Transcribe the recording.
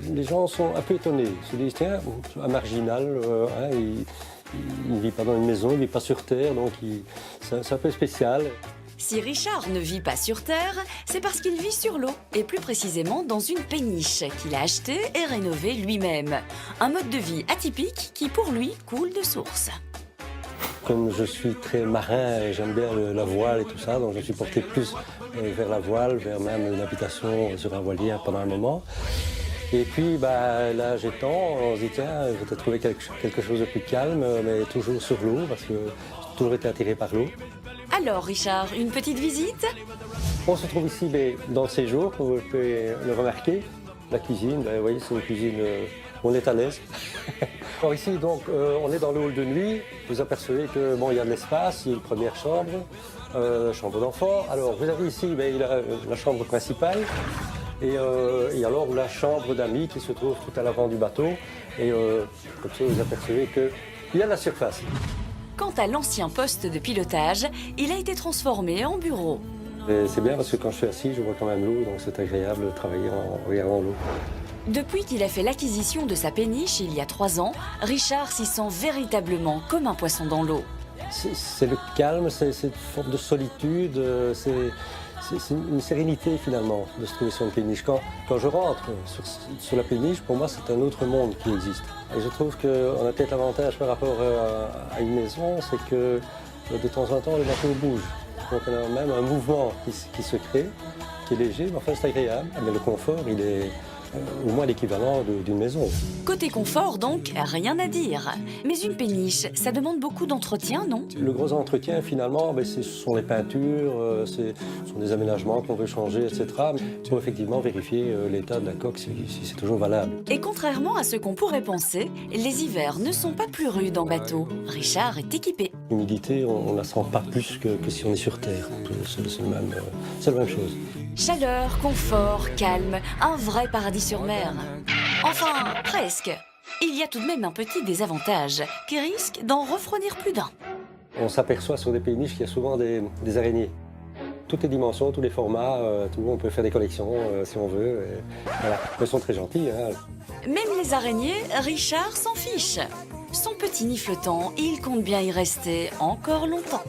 Les gens sont un peu étonnés. Ils se disent, tiens, un marginal, il ne vit pas dans une maison, il ne vit pas sur Terre, donc c'est un peu spécial. Si Richard ne vit pas sur Terre, c'est parce qu'il vit sur l'eau, et plus précisément dans une péniche qu'il a achetée et rénovée lui-même. Un mode de vie atypique qui, pour lui, coule de source. Comme je suis très marin et j'aime bien la voile et tout ça, donc je me suis porté plus vers la voile, vers même une habitation sur un voilier pendant un moment. Et puis là j'ai temps, on se dit tiens, je vais peut-être trouver quelque chose de plus calme, mais toujours sur l'eau, parce que j'ai toujours été attiré par l'eau. Alors Richard, une petite visite? On se trouve ici dans le séjour, comme vous pouvez le remarquer. La cuisine, vous voyez, c'est une cuisine où on est à l'aise. Alors ici, donc, on est dans le hall de nuit. Vous apercevez que bon, il y a de l'espace, il y a une première chambre d'enfant. Alors vous avez ici la chambre principale et alors la chambre d'amis qui se trouve tout à l'avant du bateau. Et comme ça, vous apercevez qu'il y a de la surface. Quant à l'ancien poste de pilotage, il a été transformé en bureau. C'est bien parce que quand je suis assis, je vois quand même l'eau, donc c'est agréable de travailler en regardant l'eau. Depuis qu'il a fait l'acquisition de sa péniche il y a 3 ans, Richard s'y sent véritablement comme un poisson dans l'eau. C'est le calme, c'est cette forme de solitude, c'est une sérénité finalement de se trouver sur une péniche. Quand je rentre sur la péniche, pour moi c'est un autre monde qui existe. Et je trouve qu'on a peut-être l'avantage par rapport à une maison, c'est que de temps en temps le bateau bouge. Donc on a même un mouvement qui se crée, qui est léger, mais enfin c'est agréable. Mais le confort, il est au moins l'équivalent d'une maison. Côté confort donc, rien à dire. Mais une péniche, ça demande beaucoup d'entretien, non? Le gros entretien finalement, ce sont les peintures, ce sont des aménagements qu'on veut changer, etc. Il faut effectivement vérifier l'état de la coque, si c'est toujours valable. Et contrairement à ce qu'on pourrait penser, les hivers ne sont pas plus rudes en bateau. Richard est équipé. L'humidité, on ne la sent pas plus que si on est sur Terre. C'est la même chose. Chaleur, confort, calme, un vrai paradis sur mer. Enfin, presque. Il y a tout de même un petit désavantage qui risque d'en refroidir plus d'un. On s'aperçoit sur des péniches qu'il y a souvent des araignées. Toutes les dimensions, tous les formats, on peut faire des collections si on veut. Voilà. Elles sont très gentilles. Hein. Même les araignées, Richard s'en fiche. Son petit nifletant, il compte bien y rester encore longtemps.